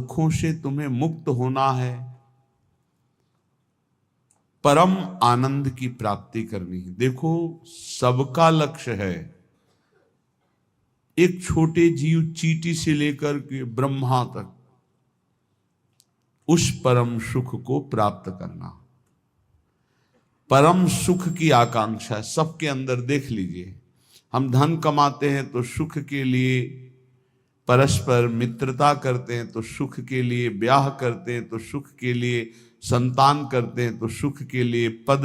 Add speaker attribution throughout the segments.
Speaker 1: दुखों से तुम्हें मुक्त होना है, परम आनंद की प्राप्ति करनी है। देखो, सबका लक्ष्य है, एक छोटे जीव चींटी से लेकर के ब्रह्मा तक उस परम सुख को प्राप्त करना। परम सुख की आकांक्षा सबके अंदर। देख लीजिए, हम धन कमाते हैं तो सुख के लिए, परस्पर मित्रता करते हैं तो सुख के लिए, ब्याह करते हैं तो सुख के लिए, संतान करते हैं तो सुख के लिए, पद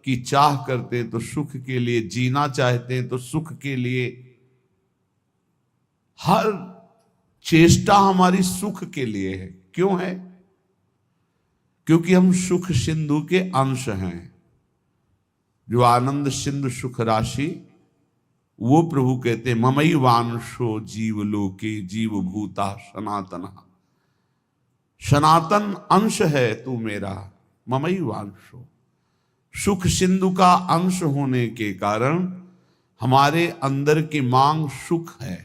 Speaker 1: की चाह करते हैं तो सुख के लिए, जीना चाहते हैं तो सुख के लिए। हर चेष्टा हमारी सुख के लिए है। क्यों है? क्योंकि हम सुख सिंधु के अंश हैं। जो आनंद सिंधु सुख राशि, वो प्रभु कहते हैं ममई वांशो जीव लोके जीव भूता सनातन। सनातन अंश है तू मेरा, ममई वांशो। सुख सिंधु का अंश होने के कारण हमारे अंदर की मांग सुख है।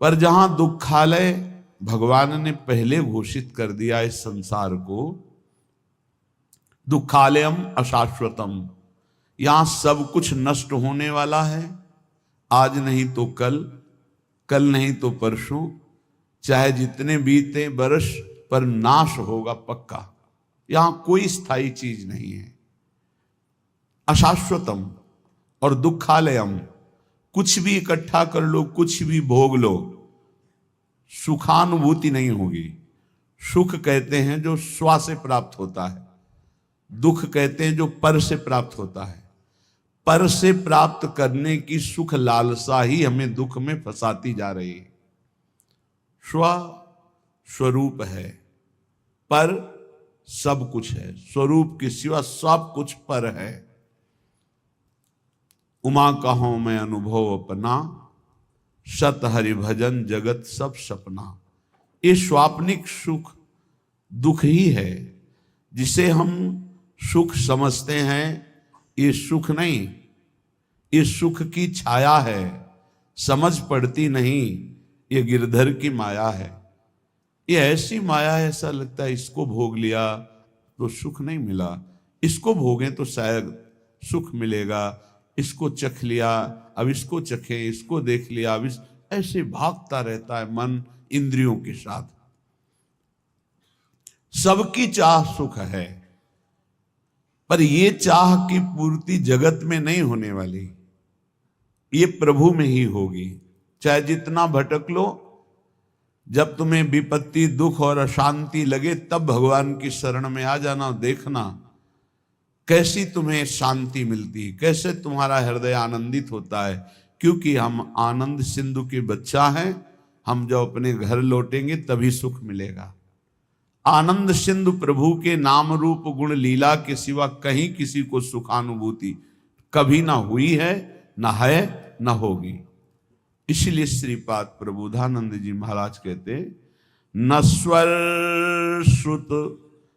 Speaker 1: पर जहां दुखालय भगवान ने पहले घोषित कर दिया इस संसार को, दुखालयम अशाश्वतम, यहां सब कुछ नष्ट होने वाला है। आज नहीं तो कल, कल नहीं तो परसों, चाहे जितने बीते बरस, पर नाश होगा पक्का। यहां कोई स्थायी चीज नहीं है। अशाश्वतम और दुखालयम, कुछ भी इकट्ठा कर लो, कुछ भी भोग लो, सुखानुभूति नहीं होगी। सुख कहते हैं जो स्व से प्राप्त होता है, दुख कहते हैं जो पर से प्राप्त होता है। पर से प्राप्त करने की सुख लालसा ही हमें दुख में फंसाती जा रही है। स्व स्वरूप है, पर सब कुछ है। स्वरूप के सिवा सब कुछ पर है। उमा कहो मैं अनुभव अपना, सत हरि भजन जगत सब सपना। ये स्वाप्निक सुख दुख ही है, जिसे हम सुख समझते हैं। ये सुख नहीं, ये सुख की छाया है, समझ पड़ती नहीं। ये गिरधर की माया है। ये ऐसी माया है, ऐसा लगता है इसको भोग लिया तो सुख नहीं मिला, इसको भोगें तो शायद सुख मिलेगा, इसको चख लिया अब इसको चखे, इसको देख लिया अब इस, ऐसे भागता रहता है मन इंद्रियों के साथ। सबकी चाह सुख है, पर ये चाह की पूर्ति जगत में नहीं होने वाली, ये प्रभु में ही होगी। चाहे जितना भटक लो, जब तुम्हें विपत्ति दुख और अशांति लगे तब भगवान की शरण में आ जाना। देखना कैसी तुम्हें शांति मिलती, कैसे तुम्हारा हृदय आनंदित होता है। क्योंकि हम आनंद सिंधु के बच्चा हैं। हम जब अपने घर लौटेंगे तभी सुख मिलेगा। आनंद सिंधु प्रभु के नाम रूप गुण लीला के सिवा कहीं किसी को सुखानुभूति कभी ना हुई है, ना है, ना होगी। इसलिए श्रीपाद प्रबोधानंद जी महाराज कहते, नस्वर श्रुत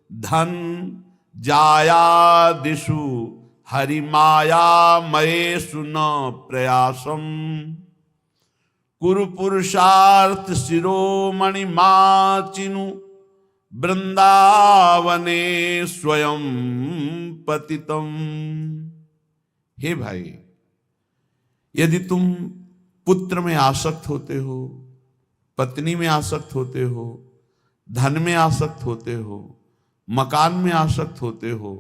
Speaker 1: धन जाया दिशु हरि माया मयेषु न प्रयासम कुरु पुरुषार्थ शिरोमणि माचिनु वृंदावने स्वयं पतितम। हे भाई, यदि तुम पुत्र में आसक्त होते हो, पत्नी में आसक्त होते हो, धन में आसक्त होते हो, मकान में आसक्त होते हो,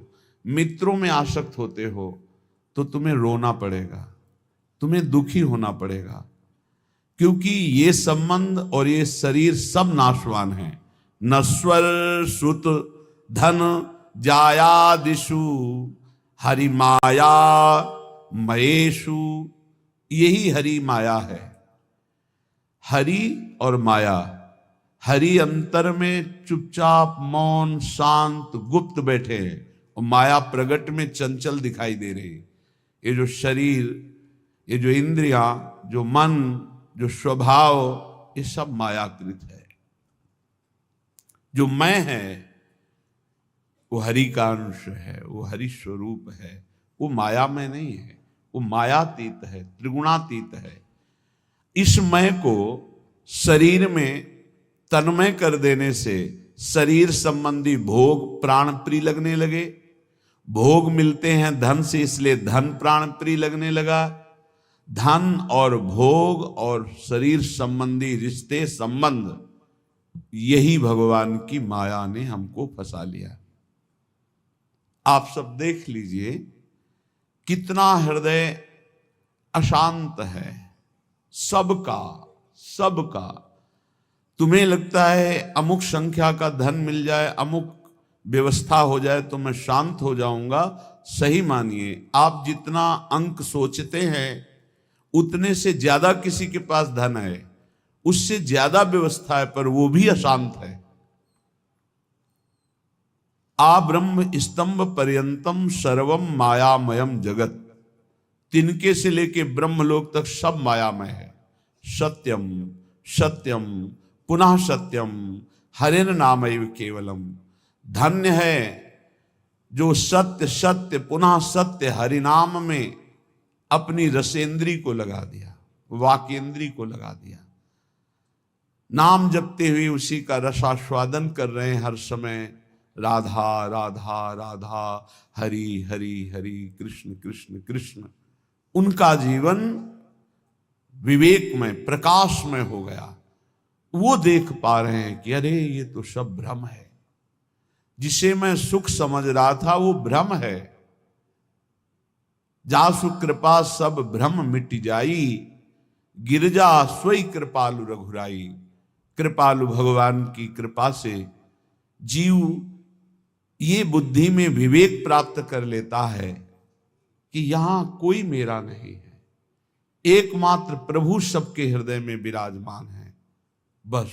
Speaker 1: मित्रों में आसक्त होते हो, तो तुम्हें रोना पड़ेगा, तुम्हें दुखी होना पड़ेगा। क्योंकि ये संबंध और ये शरीर सब नाशवान है। नश्वर श्रुत धन जायादिषु हरि माया मयेषु, यही हरि माया है। हरि और माया, हरि अंतर में चुपचाप मौन शांत गुप्त बैठे हैं, और माया प्रगट में चंचल दिखाई दे रही। ये जो शरीर, ये जो इंद्रियां, जो मन, जो स्वभाव, ये सब मायाकृत है। जो मैं है वो हरि का अंश है, वो हरि स्वरूप है, वो माया में नहीं है, वो मायातीत है, त्रिगुणातीत है। इस मैं को शरीर में तन्मय कर देने से शरीर संबंधी भोग प्राण प्रिय लगने लगे। भोग मिलते हैं धन से, इसलिए धन प्राण प्रिय लगने लगा। धन और भोग और शरीर संबंधी रिश्ते संबंध, यही भगवान की माया ने हमको फंसा लिया। आप सब देख लीजिए कितना हृदय अशांत है सबका सबका। तुम्हें लगता है अमुक संख्या का धन मिल जाए, अमुक व्यवस्था हो जाए तो मैं शांत हो जाऊंगा। सही मानिए, आप जितना अंक सोचते हैं उतने से ज्यादा किसी के पास धन है, उससे ज्यादा व्यवस्था है, पर वो भी अशांत है। आ ब्रह्म स्तंभ पर्यंतम सर्वम मायामयम जगत। तिनके से लेके ब्रह्मलोक तक सब मायामय है। सत्यम सत्यम पुनः सत्यम हरेन नामैव केवलम। धन्य है जो सत्य सत्य पुनः सत्य हरिनाम में अपनी रसेंद्री को लगा दिया, वाकेंद्री को लगा दिया। नाम जपते हुए उसी का रसास्वादन कर रहे हैं हर समय। राधा राधा राधा, हरि हरि हरि, कृष्ण कृष्ण कृष्ण। उनका जीवन विवेक में प्रकाश में हो गया। वो देख पा रहे हैं कि अरे ये तो सब भ्रम है। जिसे मैं सुख समझ रहा था वो भ्रम है। जासु कृपा सब भ्रम मिट जाई, गिरजा सोई कृपालु रघुराई। कृपालु भगवान की कृपा से जीव ये बुद्धि में विवेक प्राप्त कर लेता है कि यहां कोई मेरा नहीं है, एकमात्र प्रभु सबके हृदय में विराजमान है। बस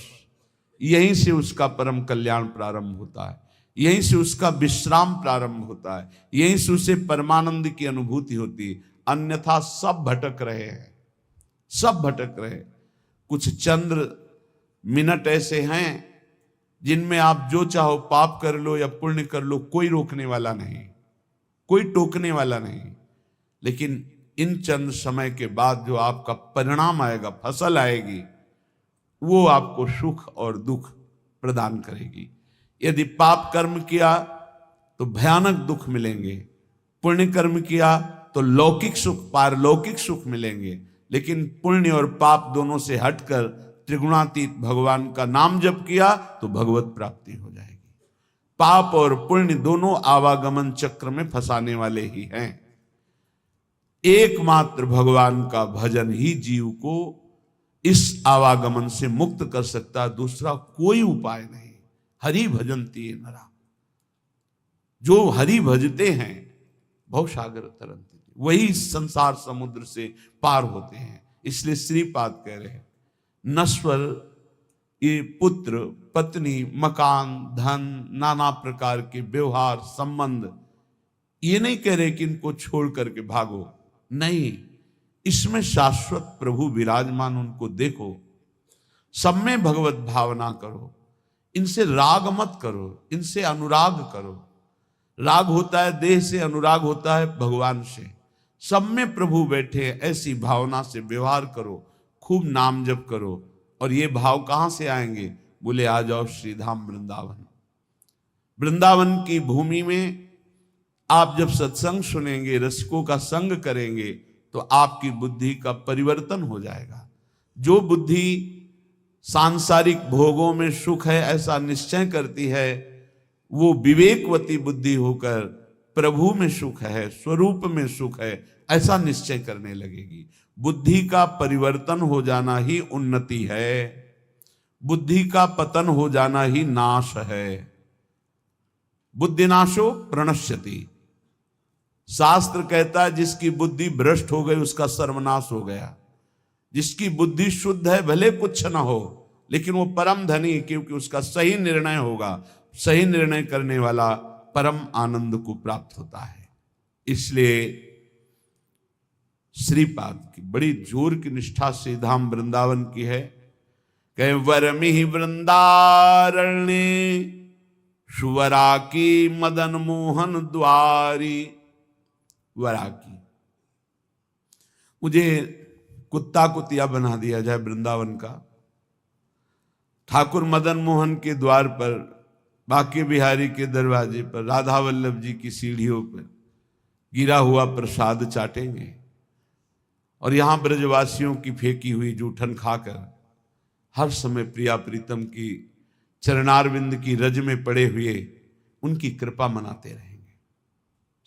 Speaker 1: यहीं से उसका परम कल्याण प्रारंभ होता है, यहीं से उसका विश्राम प्रारंभ होता है, यहीं से उसे परमानंद की अनुभूति होती है। अन्यथा सब भटक रहे हैं, सब भटक रहे। कुछ चंद्र मिनट ऐसे हैं जिनमें आप जो चाहो पाप कर लो या पुण्य कर लो, कोई रोकने वाला नहीं, कोई टोकने वाला नहीं। लेकिन इन चंद समय के बाद जो आपका परिणाम आएगा, फसल आएगी, वो आपको सुख और दुख प्रदान करेगी। यदि पाप कर्म किया तो भयानक दुख मिलेंगे, पुण्य कर्म किया तो लौकिक सुख पारलौकिक सुख मिलेंगे। लेकिन पुण्य और पाप दोनों से हटकर त्रिगुणातीत भगवान का नाम जप किया तो भगवत प्राप्ति हो जाएगी। पाप और पुण्य दोनों आवागमन चक्र में फंसाने वाले ही हैं। एकमात्र भगवान का भजन ही जीव को इस आवागमन से मुक्त कर सकता है, दूसरा कोई उपाय नहीं। हरि भजन्ति नरा, जो हरि भजते हैं भवसागर तरंति, वही संसार समुद्र से पार होते हैं। इसलिए श्रीपाद कह रहे हैं नश्वर ये पुत्र पत्नी मकान धन नाना प्रकार के व्यवहार संबंध, ये नहीं कह रहे कि इनको छोड़ करके भागो, नहीं, इसमें शाश्वत प्रभु विराजमान, उनको देखो, सब में भगवत भावना करो, इनसे राग मत करो, इनसे अनुराग करो। राग होता है देह से, अनुराग होता है भगवान से। सब में प्रभु बैठे, ऐसी भावना से व्यवहार करो, खूब नाम जप करो। और ये भाव कहां से आएंगे? बोले आ जाओ श्रीधाम वृंदावन। वृंदावन की भूमि में आप जब सत्संग सुनेंगे, रसिकों का संग करेंगे, तो आपकी बुद्धि का परिवर्तन हो जाएगा। जो बुद्धि सांसारिक भोगों में सुख है ऐसा निश्चय करती है, वो विवेकवती बुद्धि होकर प्रभु में सुख है, स्वरूप में सुख है ऐसा निश्चय करने लगेगी। बुद्धि का परिवर्तन हो जाना ही उन्नति है, बुद्धि का पतन हो जाना ही नाश है। बुद्धिनाशो प्रणश्यति। शास्त्र कहता है जिसकी बुद्धि भ्रष्ट हो गई उसका सर्वनाश हो गया। जिसकी बुद्धि शुद्ध है भले कुछ ना हो, लेकिन वो परम धनी, क्योंकि उसका सही निर्णय होगा। सही निर्णय करने वाला परम आनंद को प्राप्त होता है। इसलिए श्रीपाद की बड़ी जोर की निष्ठा से धाम वृंदावन की है। कहे वरमिहि वृंदारण्य सुवरा की मदन मोहन द्वारी। वरा की, मुझे कुत्ता कुतिया बना दिया जाए वृंदावन का, ठाकुर मदन मोहन के द्वार पर, बांके बिहारी के दरवाजे पर, राधा वल्लभ जी की सीढ़ियों पर गिरा हुआ प्रसाद चाटेंगे और यहां ब्रजवासियों की फेंकी हुई जूठन खाकर हर समय प्रिया प्रीतम की चरणारविंद की रज में पड़े हुए उनकी कृपा मनाते रहेंगे।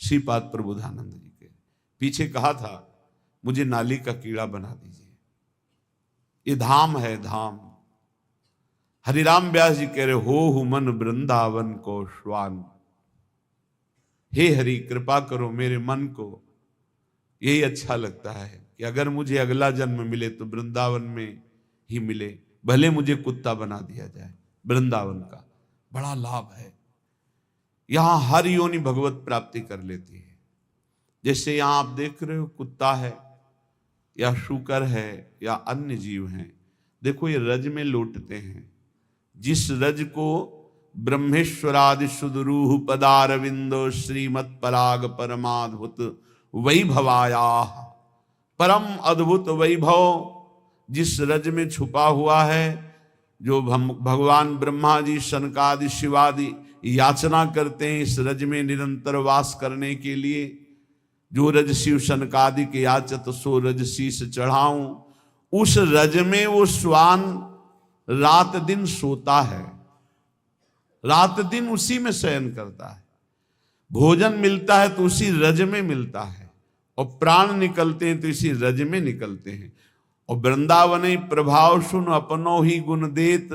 Speaker 1: श्रीपाद प्रबोधानंद जी के पीछे कहा था, मुझे नाली का कीड़ा बना दीजिए, ये धाम है धाम। हरिराम व्यास जी कह रहे, हो मन वृंदावन को श्वान। हे हरि कृपा करो मेरे मन को, यही अच्छा लगता है कि अगर मुझे अगला जन्म मिले तो वृंदावन में ही मिले, भले मुझे कुत्ता बना दिया जाए। वृंदावन का बड़ा लाभ है, यहां हर योनि भगवत प्राप्ति कर लेती है। जैसे यहां आप देख रहे हो, कुत्ता है या शूकर है या अन्य जीव हैं, देखो ये रज में लौटते हैं। जिस रज को ब्रह्मेश्वरादि सुदरूह पदारविंदो श्रीमत् पराग परमाद्भुत वैभवाया, परम अद्भुत वैभव जिस रज में छुपा हुआ है, जो भगवान ब्रह्मा जी सनकादि शिवादि याचना करते हैं इस रज में निरंतर वास करने के लिए। जो रज शिव सनकादि के याचत सो रज शीस चढ़ाऊं, उस रज में वो श्वान रात दिन सोता है, रात दिन उसी में शयन करता है। भोजन मिलता है तो उसी रज में मिलता है, और प्राण निकलते हैं तो इसी रज में निकलते हैं। और वृंदावन प्रभाव सुन अपनो ही गुण देत,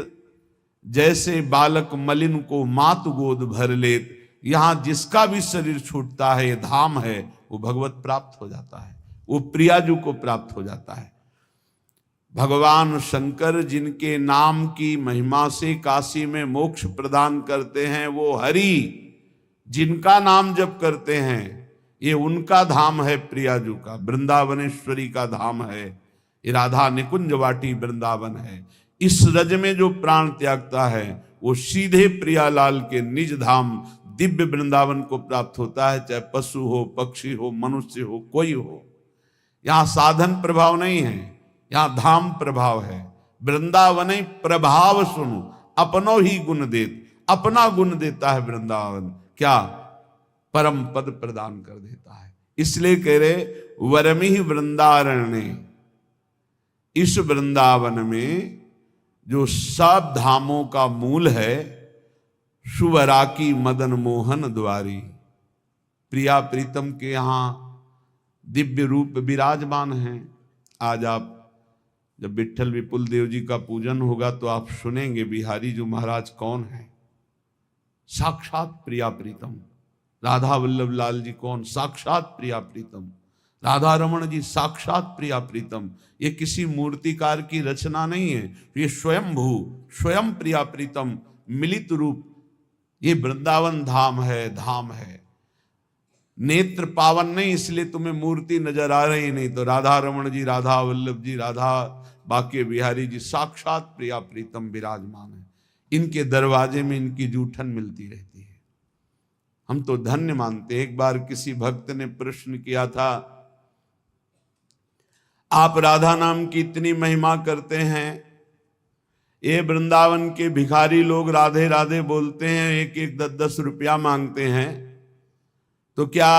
Speaker 1: जैसे बालक मलिन को मात गोद भर लेत। यहां जिसका भी शरीर छूटता है, ये धाम है, वो भगवत प्राप्त हो जाता है, वो प्रियाजू को प्राप्त हो जाता है। भगवान शंकर जिनके नाम की महिमा से काशी में मोक्ष प्रदान करते हैं, वो हरि जिनका नाम जप करते हैं, ये उनका धाम है, प्रियाजू का, वृंदावनेश्वरी का धाम है। ये राधा निकुंज वाटी वृंदावन है। इस रज में जो प्राण त्यागता है, वो सीधे प्रियालाल के निज धाम दिव्य वृंदावन को प्राप्त होता है, चाहे पशु हो, पक्षी हो, मनुष्य हो, कोई हो। यहां साधन प्रभाव नहीं है, यहां धाम प्रभाव है। वृंदावन प्रभाव सुनो अपनो ही गुण देत, अपना गुण देता है वृंदावन, क्या परम पद प्रदान कर देता है। इसलिए कह रहे वरमि वृंदारण्य, इस वृंदावन में जो सब धामों का मूल है, सुवराकी मदन मोहन द्वारी, प्रिया प्रीतम के यहां दिव्य रूप विराजमान हैं। आज आप जब विट्ठल विपुल देव जी का पूजन होगा तो आप सुनेंगे बिहारी जो महाराज कौन है, साक्षात प्रिया प्रीतम। राधा वल्लभ लाल जी कौन, साक्षात प्रिया प्रीतम। राधा रमण जी साक्षात प्रिया प्रीतम। ये किसी मूर्तिकार की रचना नहीं है, ये स्वयंभू स्वयं प्रिया प्रीतम मिलित रूप, ये वृंदावन धाम है, धाम है। नेत्र पावन नहीं इसलिए तुम्हें मूर्ति नजर आ रही नहीं, तो राधा रमण जी, राधा वल्लभ जी, राधा बांके बिहारी जी साक्षात प्रिया प्रीतम विराजमान है। इनके दरवाजे में इनकी जूठन मिलती रहती है। हम तो धन्य मानते। एक बार किसी भक्त ने प्रश्न किया था, आप राधा नाम की इतनी महिमा करते हैं, ये वृंदावन के भिखारी लोग राधे राधे बोलते हैं, एक एक 10-10 रुपया मांगते हैं, तो क्या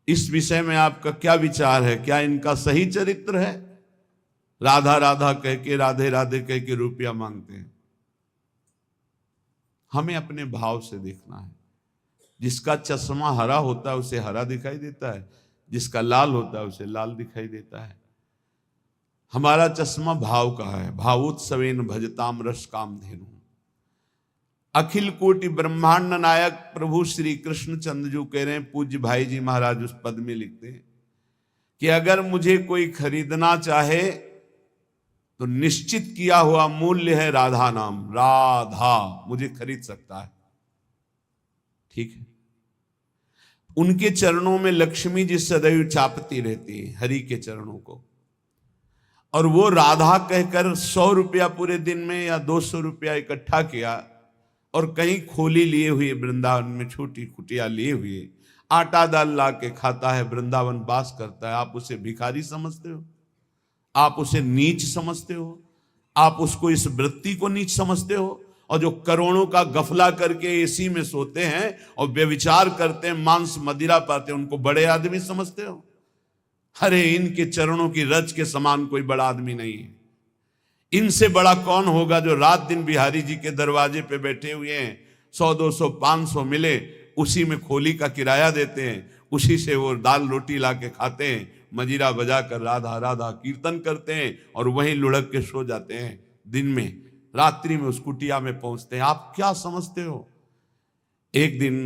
Speaker 1: इस विषय में आपका क्या विचार है? क्या इनका सही चरित्र है? राधा राधा कह के, राधे राधे कह के रुपया मांगते हैं। हमें अपने भाव से देखना है। जिसका चश्मा हरा होता है उसे हरा दिखाई देता है, जिसका लाल होता है उसे लाल दिखाई देता है। हमारा चश्मा भाव का है। भावोत्सवेन भजताम रस कामधेनु। अखिल कोटि ब्रह्मांड नायक प्रभु श्री कृष्ण चंद्र जो कह रहे हैं, पूज्य भाई जी महाराज उस पद में लिखते हैं कि अगर मुझे कोई खरीदना चाहे तो निश्चित किया हुआ मूल्य है राधा नाम। राधा मुझे खरीद सकता है, ठीक है। उनके चरणों में लक्ष्मी जी सदैव चापती रहती है हरि के चरणों को, और वो राधा कहकर 100 रुपया पूरे दिन में या 200 रुपया इकट्ठा किया और कहीं खोली लिए हुए, वृंदावन में छोटी कुटिया लिए हुए आटा दाल ला के खाता है, वृंदावन वास करता है। आप उसे भिखारी समझते हो? आप उसे नीच समझते हो? आप उसको, इस वृत्ति को नीच समझते हो? और जो करोड़ों का गफला करके एसी में सोते हैं और व्यभिचार करते हैं, मांस मदिरा पाते हैं, उनको बड़े आदमी समझते हो? अरे इनके चरणों की रज के समान कोई बड़ा आदमी नहीं है। इनसे बड़ा कौन होगा जो रात दिन बिहारी जी के दरवाजे पे बैठे हुए हैं, 100 200 500 मिले उसी में खोली का किराया देते हैं, उसी से वो दाल रोटी ला के खाते हैं, मजीरा बजा कर राधा राधा कीर्तन करते हैं और वहीं लुढ़क के सो जाते हैं। दिन में रात्रि में उस कुटिया में पहुंचते हैं। आप क्या समझते हो? एक दिन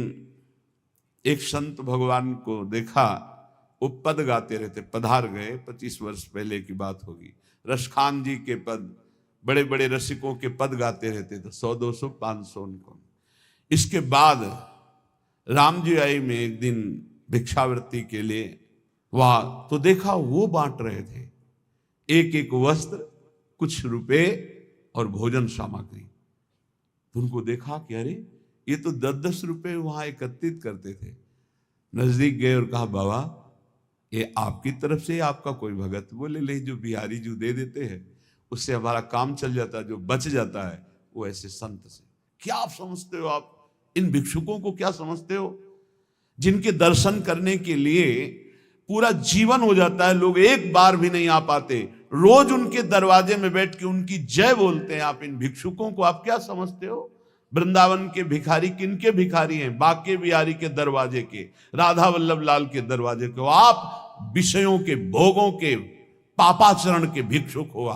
Speaker 1: एक संत भगवान को देखा, वो पद गाते रहते, पधार गए, 25 वर्ष पहले की बात होगी। रसखान जी के पद, बड़े बड़े रसिकों के पद गाते रहते थे, 100 200 500 उनको। इसके बाद राम जी आई में एक दिन भिक्षावृत्ति के लिए वहां, तो देखा वो बांट रहे थे एक एक वस्त्र, कुछ रुपए और भोजन सामग्री। तो उनको देखा कि अरे ये तो 10-10 रुपए वहां एकत्रित करते थे। नजदीक गए और कहा बाबा ये आपकी तरफ से आपका कोई भगत? बोले ले, जो बिहारी जी दे देते हैं उससे हमारा काम चल जाता है, जो बच जाता है वो ऐसे संत से। क्या आप समझते हो? आप इन भिक्षुकों को क्या समझते हो, जिनके दर्शन करने के लिए पूरा जीवन हो जाता है, लोग एक बार भी नहीं आ पाते, रोज उनके दरवाजे में बैठ के उनकी जय बोलते हैं। आप इन भिक्षुकों को आप क्या समझते हो? वृंदावन के भिखारी किनके भिखारी हैं? बाके बिहारी के दरवाजे के, राधा वल्लभ लाल के दरवाजे के। आप विषयों के, भोगों के, पापाचरण के भिक्षुक हो।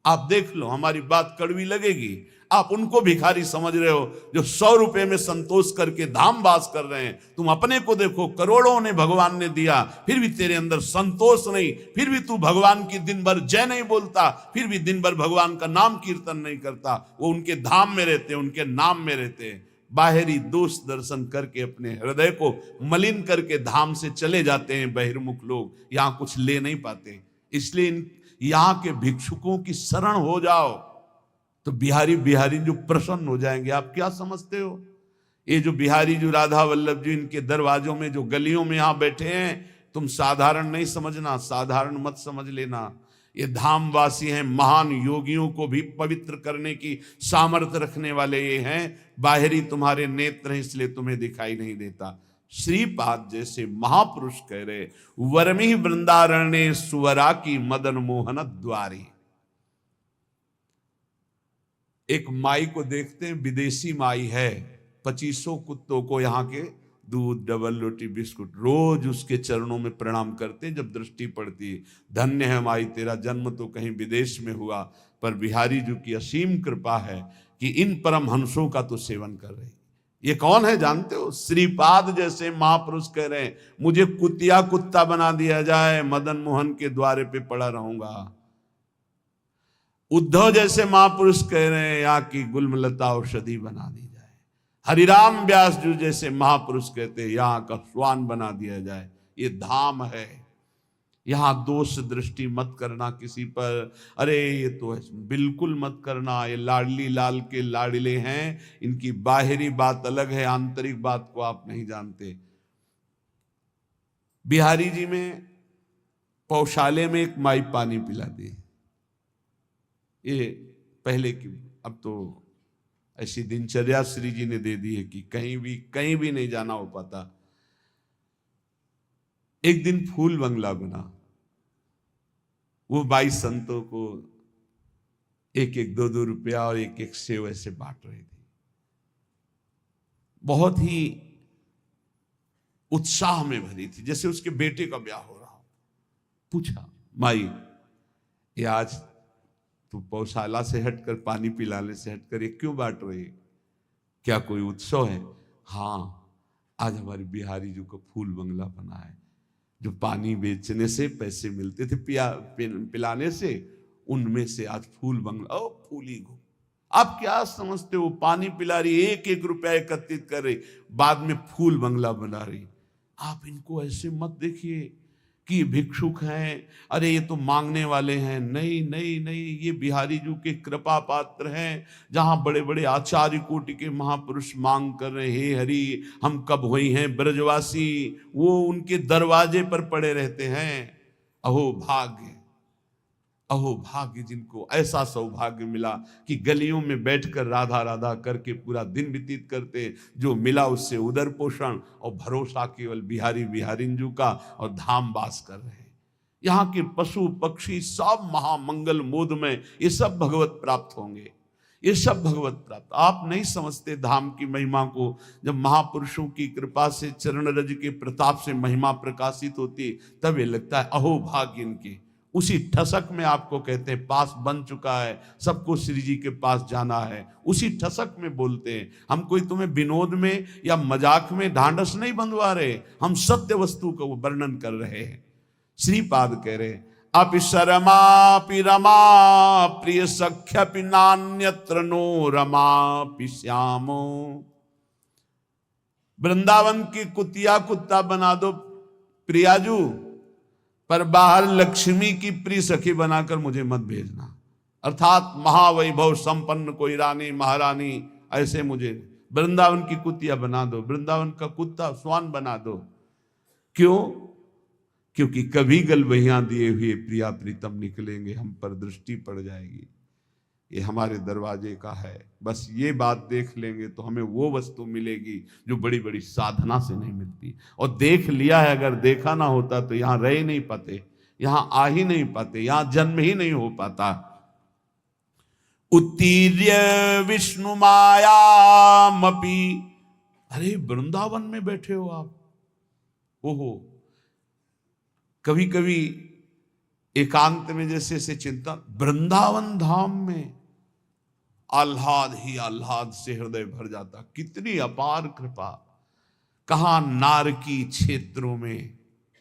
Speaker 1: आप देख लो, हमारी बात कड़वी लगेगी, आप उनको भिखारी समझ रहे हो जो 100 रुपए में संतोष करके धाम वास कर रहे हैं। तुम अपने को देखो, करोड़ों ने भगवान ने दिया, फिर भी तेरे अंदर संतोष नहीं, फिर भी तू भगवान की दिन भर जय नहीं बोलता, फिर भी दिन भर भगवान का नाम कीर्तन नहीं करता। वो उनके धाम में रहते हैं, उनके नाम में रहते हैं। बाहरी दोष दर्शन करके अपने हृदय को मलिन करके धाम से चले जाते हैं बहिर्मुख लोग, यहां कुछ ले नहीं पाते। इसलिए यहां के भिक्षुकों की शरण हो जाओ तो बिहारी जो प्रसन्न हो जाएंगे। आप क्या समझते हो? ये जो बिहारी जो राधा वल्लभ जी इनके दरवाजों में, जो गलियों में यहां बैठे हैं, तुम साधारण नहीं समझना, साधारण मत समझ लेना। ये धामवासी हैं, महान योगियों को भी पवित्र करने की सामर्थ्य रखने वाले ये हैं। बाहरी तुम्हारे नेत्र हैं इसलिए तुम्हें दिखाई नहीं देता। श्रीपाद जैसे महापुरुष कह रहे, वर्मी वृंदारण्य सुवरा की मदन मोहन द्वारी। एक माई को देखते हैं, विदेशी माई है, 2500 कुत्तों को यहाँ के दूध, डबल रोटी, बिस्कुट, रोज उसके चरणों में प्रणाम करते हैं। जब दृष्टि पड़ती है, धन्य है माई, तेरा जन्म तो कहीं विदेश में हुआ, पर बिहारी जी की असीम कृपा है कि इन परम हंसों का तो सेवन कर रही। ये कौन है जानते हो? श्रीपाद जैसे महापुरुष कह रहे हैं, मुझे कुतिया कुत्ता बना दिया जाए, मदन मोहन के द्वारे पे पड़ा रहूंगा। उद्धव जैसे महापुरुष कह रहे हैं, यहाँ की गुलमलता औषधि बना दी जाए। हरिराम व्यास जी जैसे महापुरुष कहते हैं, यहाँ का स्वान बना दिया जाए। ये धाम है, यहाँ दोष दृष्टि मत करना किसी पर। अरे ये तो है, बिल्कुल मत करना। ये लाडली लाल के लाडले हैं, इनकी बाहरी बात अलग है, आंतरिक बात को आप नहीं जानते। बिहारी जी में पौशाले में एक माई पानी पिला दी। ये पहले की, अब तो ऐसी दिनचर्या श्री जी ने दे दी है कि कहीं भी नहीं जाना हो पाता। एक दिन फूल बंगला बना, वो 22 संतों को 1-1 2-2 रुपया और 1-1 सेव ऐसे बांट रही थी। बहुत ही उत्साह में भरी थी, जैसे उसके बेटे का ब्याह हो रहा हो। पूछा, माई ये आज तो पौशाला से हटकर, पानी पिलाने से हटकर ये क्यों बांट रही है? क्या कोई उत्सव है? हाँ, आज हमारे बिहारी जी को फूल बंगला बना है। जो पानी बेचने से पैसे मिलते थे पिलाने से, उनमें से आज फूल बंगला। ओ फूली गो, आप क्या समझते हो? पानी पिला रही, 1-1 रुपया एकत्रित कर रही, बाद में फूल बंगला बना रही। आप इनको ऐसे मत देखिए कि भिक्षुक हैं, अरे ये तो मांगने वाले हैं। नहीं नहीं नहीं, ये बिहारी जी के कृपा पात्र हैं। जहां बड़े बड़े आचार्य कोटि के महापुरुष मांग कर रहे, हे हरि हम कब हुई हैं ब्रजवासी, वो उनके दरवाजे पर पड़े रहते हैं। अहो भाग्य, अहो भाग्य जिनको ऐसा सौभाग्य मिला कि गलियों में बैठकर राधा राधा करके पूरा दिन व्यतीत करते, जो मिला उससे उदर पोषण और भरोसा केवल बिहारी बिहारिंजू का, और धाम वास कर रहे हैं। यहाँ के पशु पक्षी सब महामंगल मोद में, ये सब भगवत प्राप्त होंगे, ये सब भगवत प्राप्त। आप नहीं समझते धाम की महिमा को। जब महापुरुषों की कृपा से, चरण रज के प्रताप से महिमा प्रकाशित होती, तब ये लगता है अहो भाग्य इनके। उसी ठसक में आपको कहते हैं पास बन चुका है, सबको श्री जी के पास जाना है, उसी ठसक में बोलते हैं। हम कोई तुम्हें विनोद में या मजाक में ढांढस नहीं बंधवा रहे, हम सत्य वस्तु का वर्णन कर रहे हैं। श्रीपाद कह रहे अपिशरमापि रमा प्रिय सख्यपि नान्यत्र नो रमापि श्यामो। वृंदावन की कुतिया कुत्ता बना दो प्रियाजू, पर बाहर लक्ष्मी की प्रिय सखी बनाकर मुझे मत भेजना। अर्थात महावैभव संपन्न कोई रानी महारानी ऐसे मुझे वृंदावन की कुतिया बना दो, वृंदावन का कुत्ता स्वान बना दो। क्यों? क्योंकि कभी गलबहियां दिए हुए प्रिया प्रीतम निकलेंगे, हम पर दृष्टि पड़ जाएगी। ये हमारे दरवाजे का है, बस ये बात देख लेंगे तो हमें वो वस्तु मिलेगी जो बड़ी बड़ी साधना से नहीं मिलती। और देख लिया है, अगर देखा ना होता तो यहां रह ही नहीं पाते, यहां आ ही नहीं पाते, यहां जन्म ही नहीं हो पाता। उत्तीर्य विष्णु मायामपि। अरे वृंदावन में बैठे हो आप, ओहो। कभी कभी एकांत में जैसे से चिंतन, वृंदावन धाम में आह्लाद ही आह्लाद से हृदय भर जाता। कितनी अपार कृपा। कहां नारकी क्षेत्रों में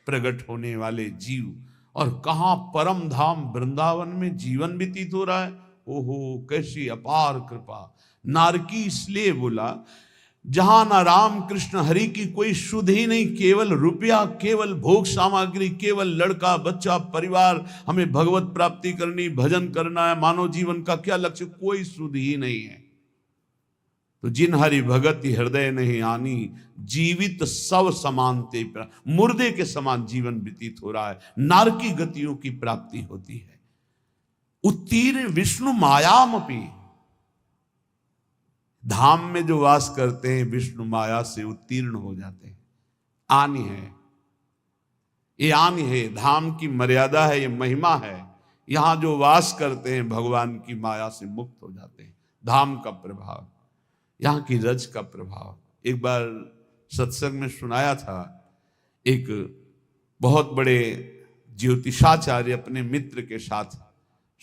Speaker 1: प्रकट होने वाले जीव, और कहां परम धाम वृंदावन में जीवन व्यतीत हो रहा है। ओहो कैसी अपार कृपा। नारकी इसलिए बोला जहां ना राम कृष्ण हरि की कोई शुद्ध ही नहीं, केवल रुपया, केवल भोग सामग्री, केवल लड़का बच्चा परिवार, हमें भगवत प्राप्ति करनी, भजन करना है, मानव जीवन का क्या लक्ष्य, कोई शुद्ध ही नहीं है। तो जिन हरि भगत हृदय नहीं आनी, जीवित सब समानते, मुर्दे के समान जीवन व्यतीत हो रहा है। नारकी गतियों की प्राप्ति होती है। उत्तीर्ण विष्णु मायामपि। धाम में जो वास करते हैं विष्णु माया से उत्तीर्ण हो जाते हैं। आनी है, ये आनी है, धाम की मर्यादा है, ये महिमा है। यहां जो वास करते हैं भगवान की माया से मुक्त हो जाते हैं। धाम का प्रभाव, यहां की रज का प्रभाव। एक बार सत्संग में सुनाया था, एक बहुत बड़े ज्योतिषाचार्य अपने मित्र के साथ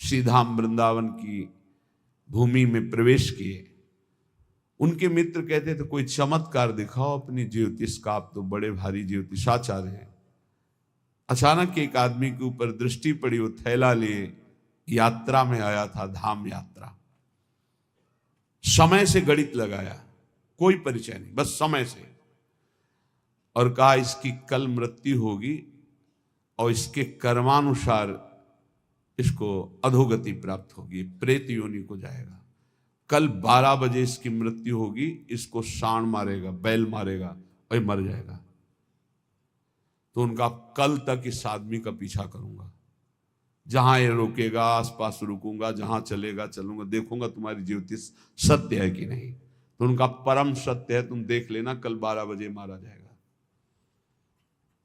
Speaker 1: श्रीधाम वृंदावन की भूमि में प्रवेश किए। उनके मित्र कहते थे कोई चमत्कार दिखाओ अपनी ज्योतिष का, आप तो बड़े भारी ज्योतिषाचार्य हैं। अचानक एक आदमी के ऊपर दृष्टि पड़ी, वो थैला लिए यात्रा में आया था, धाम यात्रा। समय से गणित लगाया, कोई परिचय नहीं, बस समय से, और कहा इसकी कल मृत्यु होगी और इसके कर्मानुसार इसको अधोगति प्राप्त होगी, प्रेत योनि को जाएगा। कल 12 बजे इसकी मृत्यु होगी, इसको सांड मारेगा, बैल मारेगा और मर जाएगा। तो उनका कल तक इस आदमी का पीछा करूंगा, जहां ये रोकेगा आसपास रुकूंगा, जहां चलेगा चलूंगा, देखूंगा तुम्हारी ज्योतिष सत्य है कि नहीं। तो उनका परम सत्य है, तुम देख लेना कल 12 बजे मारा जाएगा।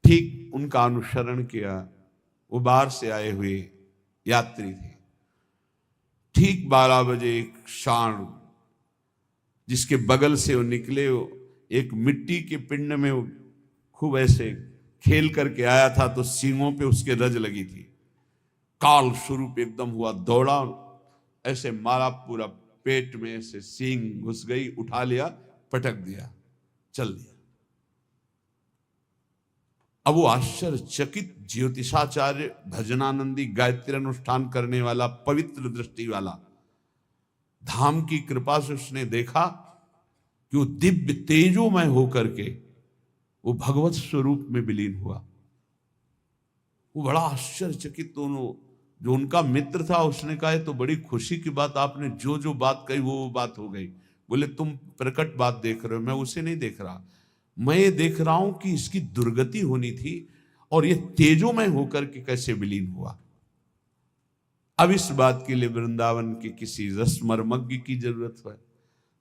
Speaker 1: ठीक उनका अनुसरण किया। वो बाहर से आए हुए यात्री थे। ठीक 12 बजे एक सांड जिसके बगल से वो निकले, वो एक मिट्टी के पिंड में वो खूब ऐसे खेल करके आया था, तो सींगों पे उसके रज लगी थी। काल स्वरूप एकदम हुआ, दौड़ा, ऐसे मारा, पूरा पेट में ऐसे सींग घुस गई, उठा लिया, पटक दिया, चल दिया। अब वो आश्चर्यचकित ज्योतिषाचार्य, भजनानंदी, गायत्री अनुष्ठान करने वाला, पवित्र दृष्टि वाला, धाम की कृपा से उसने देखा कि वो दिव्य तेजोमय होकर के वो भगवत स्वरूप में विलीन हुआ। वो बड़ा आश्चर्यचकित, दोनों जो उनका मित्र था उसने कहा तो बड़ी खुशी की बात, आपने जो जो बात कही वो बात हो गई। बोले तुम प्रकट बात देख रहे हो, मैं उसे नहीं देख रहा, मैं ये देख रहा हूं कि इसकी दुर्गति होनी थी और ये तेजोमय होकर के कैसे विलीन हुआ। अब इस बात के लिए वृंदावन के किसी रसमर्मज्ञ की जरूरत है,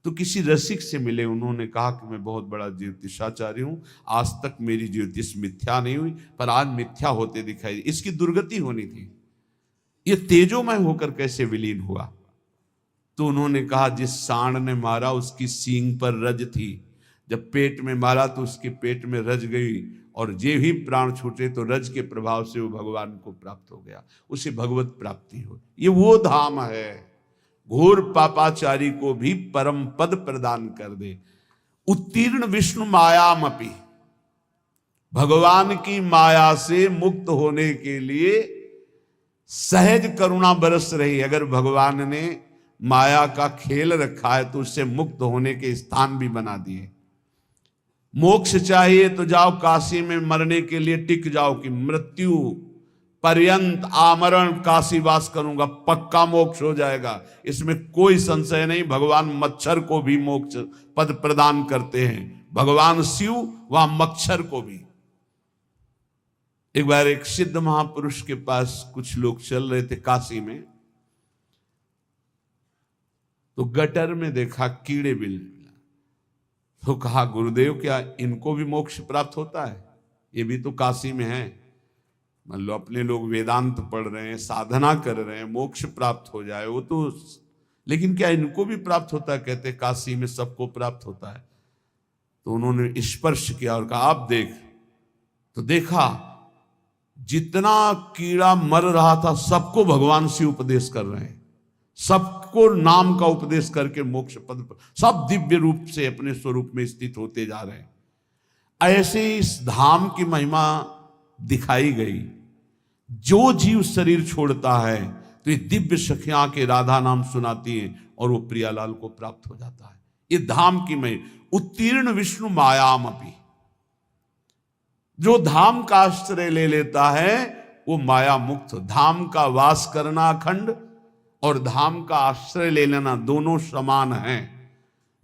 Speaker 1: तो किसी रसिक से मिले। उन्होंने कहा कि मैं बहुत बड़ा ज्योतिषाचार्य हूं, आज तक मेरी ज्योतिष मिथ्या नहीं हुई, पर आज मिथ्या होते दिखाई, इसकी दुर्गति होनी थी, ये तेजोमय होकर कैसे विलीन हुआ? तो उन्होंने कहा, जिस सांड ने मारा उसकी सींग पर रज थी, जब पेट में मारा तो उसके पेट में रज गई, और जे ही प्राण छूटे तो रज के प्रभाव से वो भगवान को प्राप्त हो गया, उसे भगवत प्राप्ति हो। ये वो धाम है, घोर पापाचारी को भी परम पद प्रदान कर दे। उत्तीर्ण विष्णु मायामपि, भगवान की माया से मुक्त होने के लिए सहज करुणा बरस रही। अगर भगवान ने माया का खेल रखा है तो उससे मुक्त होने के स्थान भी बना दिए। मोक्ष चाहिए तो जाओ काशी में, मरने के लिए टिक जाओ कि मृत्यु पर्यंत आमरण काशी वास करूंगा, पक्का मोक्ष हो जाएगा, इसमें कोई संशय नहीं। भगवान मच्छर को भी मोक्ष पद प्रदान करते हैं, भगवान शिव वहां मच्छर को भी। एक बार एक सिद्ध महापुरुष के पास कुछ लोग चल रहे थे काशी में, तो गटर में देखा कीड़े बिल, तो कहा, गुरुदेव क्या इनको भी मोक्ष प्राप्त होता है? ये भी तो काशी में है। मान लो अपने लोग वेदांत पढ़ रहे हैं, साधना कर रहे हैं, मोक्ष प्राप्त हो जाए वो तो, लेकिन क्या इनको भी प्राप्त होता है? कहते काशी में सबको प्राप्त होता है। तो उन्होंने स्पर्श किया और कहा, आप देख। तो देखा जितना कीड़ा मर रहा था सबको भगवान शिव उपदेश कर रहे हैं, सबको नाम का उपदेश करके मोक्ष पद पर, सब दिव्य रूप से अपने स्वरूप में स्थित होते जा रहे हैं। ऐसे इस धाम की महिमा दिखाई गई। जो जीव शरीर छोड़ता है तो ये दिव्य सखियां के राधा नाम सुनाती हैं और वो प्रियालाल को प्राप्त हो जाता है। ये धाम की महिमा। उत्तीर्ण विष्णु मायामपि, जो धाम का आश्रय ले लेता है वो माया मुक्त। धाम का वास करना अखंड और धाम का आश्रय ले लेना दोनों समान हैं।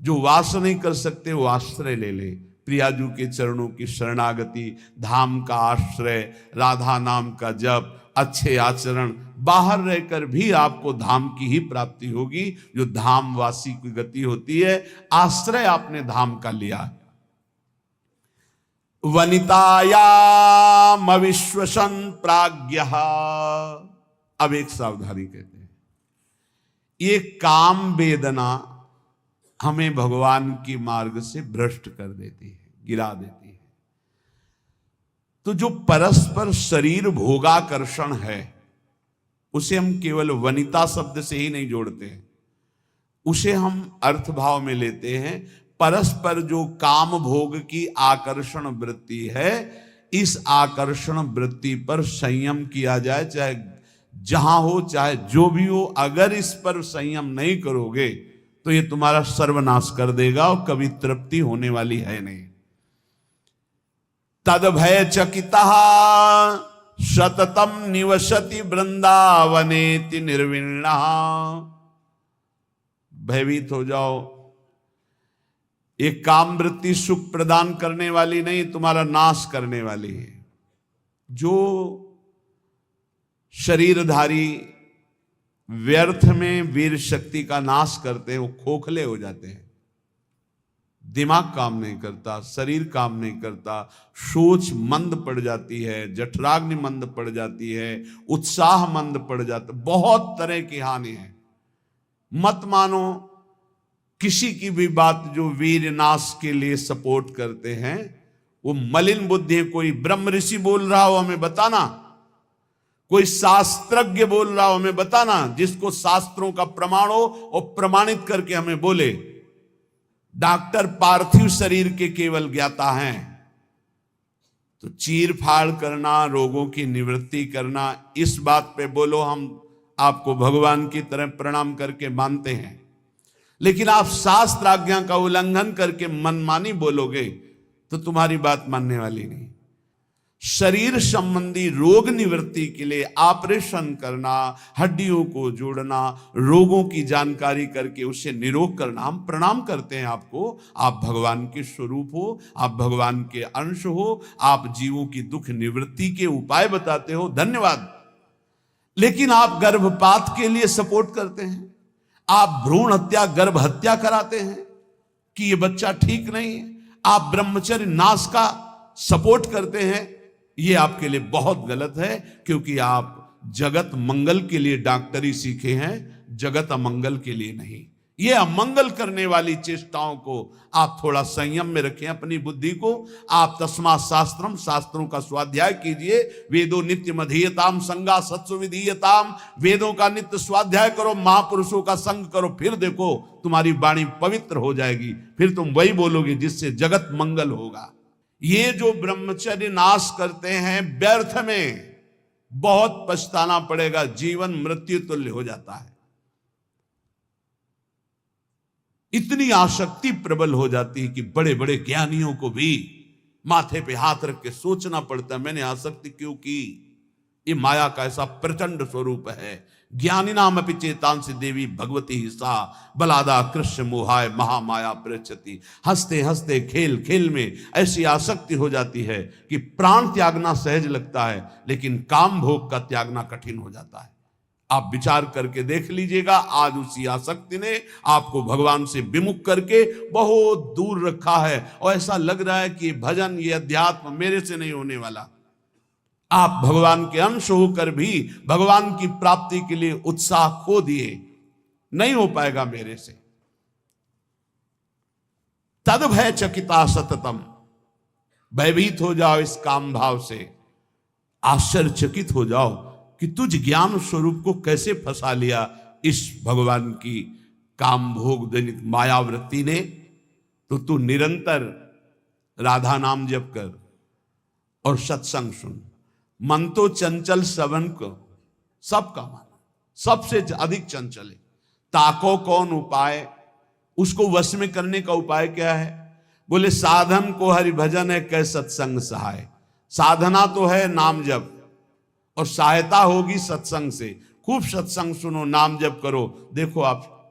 Speaker 1: जो वास नहीं कर सकते वो आश्रय ले ले। प्रियाजू के चरणों की शरणागति, धाम का आश्रय, राधा नाम का जप, अच्छे आचरण, बाहर रहकर भी आपको धाम की ही प्राप्ति होगी, जो धाम वासी की गति होती है। आश्रय आपने धाम का लिया। वनितायाम अविश्वसन प्राज्ञः, अब एक सावधानी कहते हैं, ये काम वेदना हमें भगवान की मार्ग से भ्रष्ट कर देती है, गिरा देती है। तो जो परस्पर शरीर भोगाकर्षण है उसे हम केवल वनिता शब्द से ही नहीं जोड़ते हैं, उसे हम अर्थभाव में लेते हैं। परस्पर जो काम भोग की आकर्षण वृत्ति है, इस आकर्षण वृत्ति पर संयम किया जाए, चाहे जहां हो चाहे जो भी हो। अगर इस पर संयम नहीं करोगे तो ये तुम्हारा सर्वनाश कर देगा और कभी तृप्ति होने वाली है नहीं। तद भय चकिता सततम निवसति वृंदावनेति निर्विण्णा, भयभीत हो जाओ। एक काम वृत्ति सुख प्रदान करने वाली नहीं, तुम्हारा नाश करने वाली है। जो शरीरधारी व्यर्थ में वीर शक्ति का नाश करते हैं वो खोखले हो जाते हैं। दिमाग काम नहीं करता, शरीर काम नहीं करता, सोच मंद पड़ जाती है, जठराग्नि मंद पड़ जाती है, उत्साह मंद पड़ जाता, बहुत तरह की हानि है। मत मानो किसी की भी बात जो वीर नाश के लिए सपोर्ट करते हैं, वो मलिन बुद्धि है। कोई ब्रह्म ऋषि बोल रहा हो हमें बताना, कोई शास्त्रज्ञ बोल रहा हो हमें बताना, जिसको शास्त्रों का प्रमाण हो और प्रमाणित करके हमें बोले। डॉक्टर पार्थिव शरीर के केवल ज्ञाता हैं, तो चीर फाड़ करना, रोगों की निवृत्ति करना, इस बात पे बोलो, हम आपको भगवान की तरह प्रणाम करके मानते हैं। लेकिन आप शास्त्र आज्ञा का उल्लंघन करके मनमानी बोलोगे तो तुम्हारी बात मानने वाली नहीं। शरीर संबंधी रोग निवृत्ति के लिए ऑपरेशन करना, हड्डियों को जोड़ना, रोगों की जानकारी करके उसे निरोग करना, हम प्रणाम करते हैं आपको। आप भगवान के स्वरूप हो, आप भगवान के अंश हो, आप जीवों की दुख निवृत्ति के उपाय बताते हो, धन्यवाद। लेकिन आप गर्भपात के लिए सपोर्ट करते हैं, आप भ्रूण हत्या, गर्भ हत्या कराते हैं कि ये बच्चा ठीक नहीं है, आप ब्रह्मचर्य नाश का सपोर्ट करते हैं। ये आपके लिए बहुत गलत है, क्योंकि आप जगत मंगल के लिए डॉक्टरी सीखे हैं, जगत अमंगल के लिए नहीं। ये अमंगल करने वाली चेष्टाओं को आप थोड़ा संयम में रखें अपनी बुद्धि को। आप तस्मा शास्त्रम, शास्त्रों का स्वाध्याय कीजिए। वेदो नित्य मधीयताम संगा सत्सु विधीयताम, वेदों का नित्य स्वाध्याय करो, महापुरुषों का संग करो, फिर देखो तुम्हारी वाणी पवित्र हो जाएगी, फिर तुम वही बोलोगे जिससे जगत मंगल होगा। ये जो ब्रह्मचर्य नाश करते हैं व्यर्थ में, बहुत पछताना पड़ेगा, जीवन मृत्यु तुल्य हो जाता है। इतनी आसक्ति प्रबल हो जाती है कि बड़े बड़े ज्ञानियों को भी माथे पे हाथ रख के सोचना पड़ता है, मैंने आसक्ति क्यों की। ये माया का ऐसा प्रचंड स्वरूप है। ज्ञानी नाम अपि चेतांसी देवी भगवती सा बलादा कृष्ण मोहाय महामाया प्रचति। हंसते हंसते खेल खेल में ऐसी आसक्ति हो जाती है कि प्राण त्यागना सहज लगता है, लेकिन काम भोग का त्यागना कठिन हो जाता है। आप विचार करके देख लीजिएगा, आज उसी आसक्ति ने आपको भगवान से विमुख करके बहुत दूर रखा है, और ऐसा लग रहा है कि भजन, ये अध्यात्म मेरे से नहीं होने वाला। आप भगवान के अंश होकर भी भगवान की प्राप्ति के लिए उत्साह खो दिए, नहीं हो पाएगा मेरे से। तद भय चकिता सततम, भयभीत हो जाओ इस काम भाव से, आश्चर्यचकित हो जाओ कि तुझ ज्ञान स्वरूप को कैसे फंसा लिया इस भगवान की काम भोग जनित मायावृत्ति ने। तो तू निरंतर राधा नाम जप कर और सत्संग सुन। मन तो चंचल सवन को सबका मन सबसे अधिक चंचल है। ताको कौन उपाय, उसको वश में करने का उपाय क्या है? बोले साधन को हरि भजन है, कै सत्संग सहाय। साधना तो है नाम जप, और सहायता होगी सत्संग से। खूब सत्संग सुनो, नाम जप करो, देखो आप